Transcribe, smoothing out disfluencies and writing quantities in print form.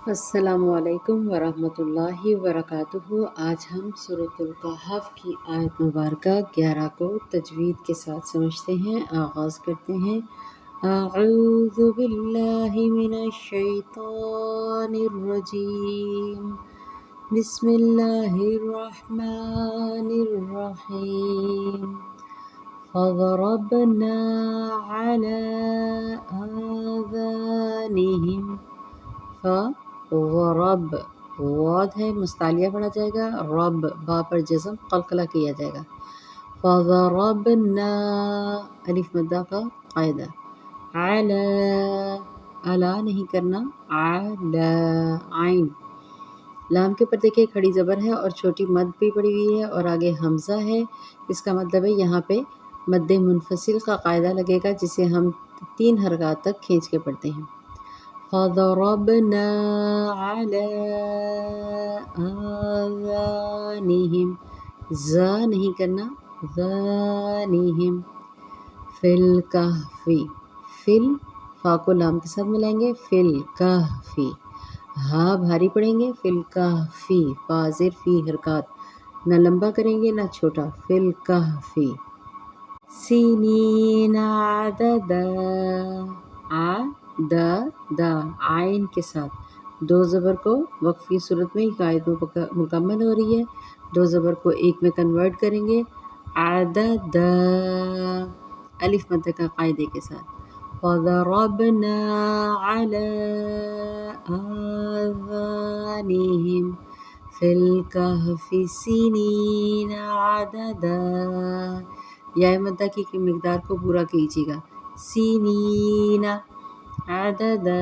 السلام علیکم ورحمۃ اللہ وبرکاتہ۔ آج ہم سورۃ الکہف کی آیت مبارکہ 11 کو تجوید کے ساتھ سمجھتے ہیں۔ آغاز کرتے ہیں۔ اعوذ باللہ من الشیطان الرجیم، بسم اللہ الرحمن الرحیم۔ فضربنا على آذانهم غرب واد ہے مستعلیہ پڑھا جائے گا، رب با پر جزم قلقلہ کیا جائے گا۔ فضربنا الف مدہ کا قاعدہ، علی علا نہیں کرنا، علی عین لام کے اوپر دیکھیں کھڑی زبر ہے اور چھوٹی مد بھی پڑی ہوئی ہے اور آگے حمزہ ہے۔ اس کا مطلب ہے یہاں پہ مد منفصل کا قاعدہ لگے گا جسے ہم 3 حرکات تک کھینچ کے پڑھتے ہیں۔ فضربنا على آذانهم ز نہیں کرنا، ذانهم فی الکہف، فل فا کو لام کے ساتھ ملائیں گے، فی الکہف ہا بھاری پڑھیں گے، فی الکہف فا زیر فی حرکات نہ لمبا کریں گے نہ چھوٹا، فی الکہف سنین عددا عددا عین کے ساتھ 2 زبر کو وقفی صورت میں قائد مکمل ہو رہی ہے، 2 زبر کو ایک میں کنورٹ کریں گے، عددا الف مدہ کا قاعدے کے ساتھ۔ فضربنا على آذانهم في الكهف سنين عددا یا مدہ کی مقدار کو پورا کیجیے گا، سنین عددا۔